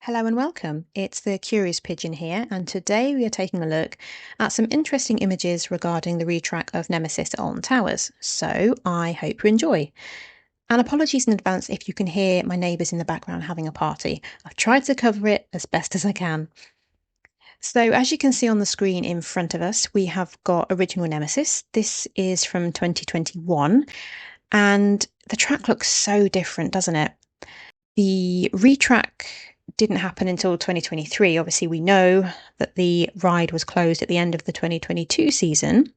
Hello and welcome. It's the Curious Pigeon here, and today we are taking a look at some interesting images regarding the retrack of Nemesis at Alton Towers. So I hope you enjoy. And apologies in advance if you can hear my neighbours in the background having a party. I've tried to cover it as best as I can. So as you can see on the screen in front of us, we have got original Nemesis. This is from 2021, and the track looks so different, doesn't it? The retrack didn't happen until 2023. Obviously, we know that the ride was closed at the end of the 2022 season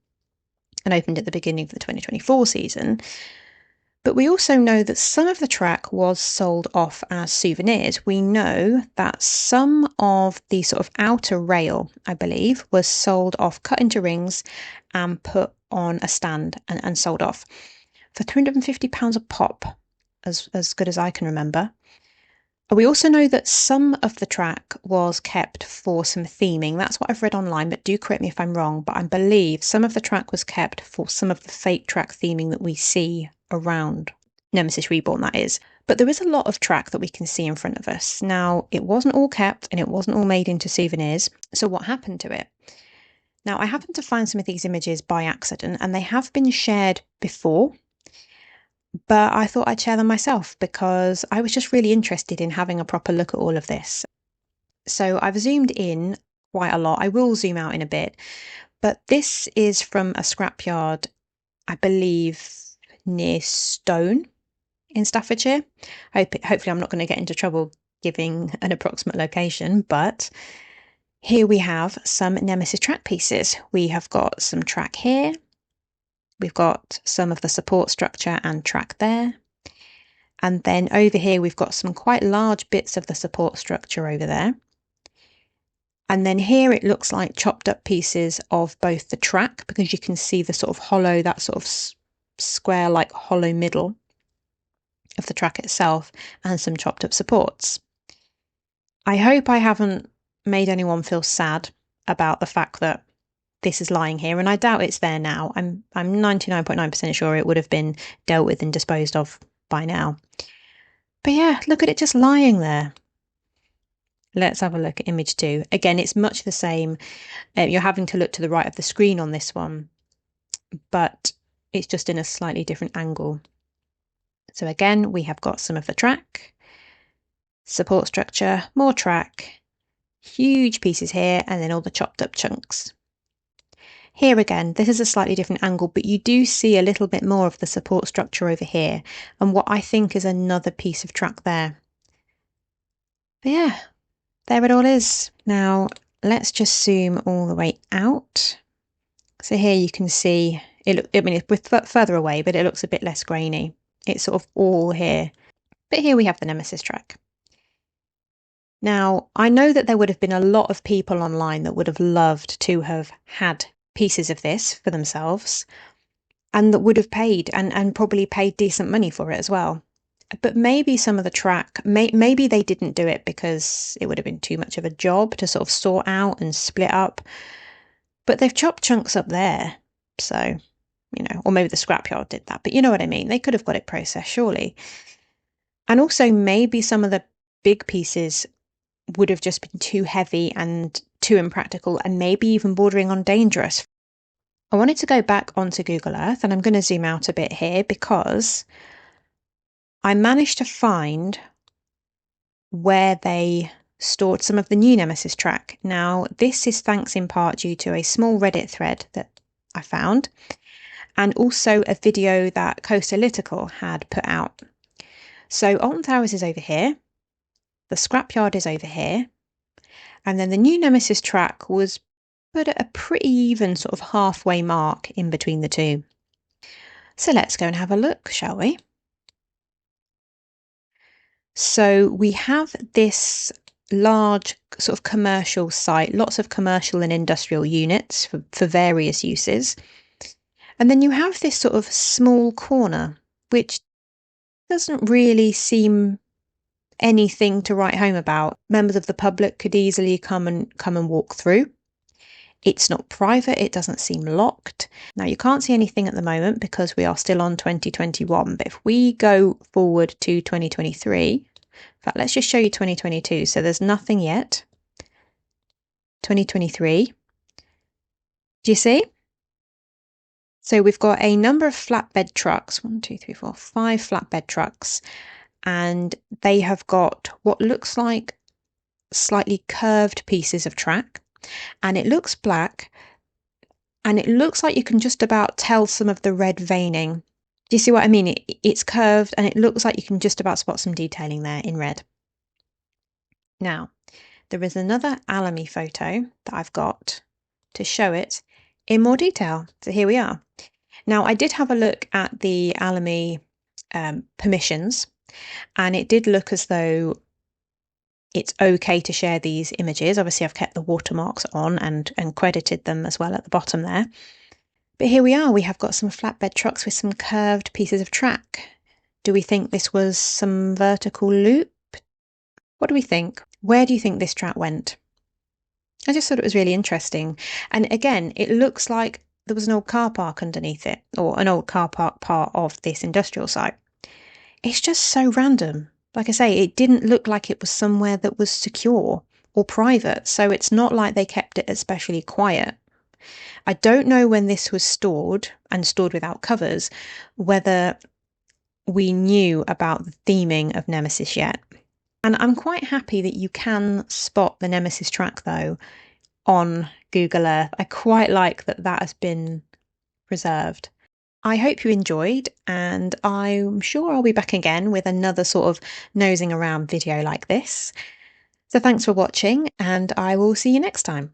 and opened at the beginning of the 2024 season. But we also know that some of the track was sold off as souvenirs. We know that some of the sort of outer rail, I believe, was sold off, cut into rings and put on a stand and sold off for £350 a pop, as good as I can remember. We also know that some of the track was kept for some theming. That's what I've read online, but do correct me if I'm wrong. But I believe some of the track was kept for some of the fake track theming that we see around Nemesis Reborn, that is. But there is a lot of track that we can see in front of us. Now, it wasn't all kept and it wasn't all made into souvenirs. So what happened to it? Now, I happened to find some of these images by accident, and they have been shared before. But I thought I'd share them myself because I was just really interested in having a proper look at all of this. So I've zoomed in quite a lot. I will zoom out in a bit. But this is from a scrapyard, I believe, near Stone in Staffordshire. Hopefully I'm not going to get into trouble giving an approximate location, but here we have some Nemesis track pieces. We have got some track here. We've got some of the support structure and track there. And then over here, we've got some quite large bits of the support structure over there. And then here it looks like chopped up pieces of both the track, because you can see the sort of hollow, that sort of square like hollow middle of the track itself, and some chopped up supports. I hope I haven't made anyone feel sad about the fact that this is lying here, and I doubt it's there now. I'm 99.9% sure it would have been dealt with and disposed of by now. But yeah, look at it just lying there. Let's have a look at image 2. Again, it's much the same. You're having to look to the right of the screen on this one, but it's just in a slightly different angle. So again, we have got some of the track, support structure, more track, huge pieces here, and then all the chopped up chunks. Here again, this is a slightly different angle, but you do see a little bit more of the support structure over here, and what I think is another piece of track there. But yeah, there it all is. Now, let's just zoom all the way out. So here you can see, it's further away, but it looks a bit less grainy. It's sort of all here. But here we have the Nemesis track. Now, I know that there would have been a lot of people online that would have loved to have had pieces of this for themselves, and that would have paid and probably paid decent money for it as well. But maybe some of the track, maybe they didn't do it because it would have been too much of a job to sort of sort out and split up. But they've chopped chunks up there, so, or maybe the scrapyard did that, but you know what I mean. They could have got it processed, surely. And also maybe some of the big pieces would have just been too heavy and too impractical, and maybe even bordering on dangerous. I wanted to go back onto Google Earth, and I'm going to zoom out a bit here because I managed to find where they stored some of the new Nemesis track. Now, this is thanks in part due to a small Reddit thread that I found, and also a video that Coastalytical had put out. So Alton Towers is over here, the scrapyard is over here, and then the new Nemesis track was put at a pretty even sort of halfway mark in between the two. So let's go and have a look, shall we? So we have this large sort of commercial site, lots of commercial and industrial units for various uses. And then you have this sort of small corner, which doesn't really seem anything to write home about. Members of the public could easily come and walk through. It's not private, it doesn't seem locked. Now, you can't see anything at the moment because we are still on 2021, but if we go forward to 2023, In fact, let's just show you 2022. So there's nothing yet. 2023. Do you see? So we've got a number of flatbed trucks, 1, 2, 3, 4, 5 flatbed trucks, and they have got what looks like slightly curved pieces of track, and it looks black, and it looks like you can just about tell some of the red veining. Do you see what I mean? It's curved, and it looks like you can just about spot some detailing there in red. Now, there is another Alamy photo that I've got to show it in more detail. So here we are. Now, I did have a look at the Alamy permissions, and it did look as though it's okay to share these images. Obviously, I've kept the watermarks on and credited them as well at the bottom there. But here we are. We have got some flatbed trucks with some curved pieces of track. Do we think this was some vertical loop? What do we think? Where do you think this track went? I just thought it was really interesting. And again, it looks like there was an old car park underneath it, or an old car park part of this industrial site. It's just so random. Like I say, it didn't look like it was somewhere that was secure or private, so it's not like they kept it especially quiet. I don't know when this was stored and stored without covers, whether we knew about the theming of Nemesis yet. And I'm quite happy that you can spot the Nemesis track, though, on Google Earth. I quite like that that has been preserved. I hope you enjoyed, and I'm sure I'll be back again with another sort of nosing around video like this. So thanks for watching, and I will see you next time.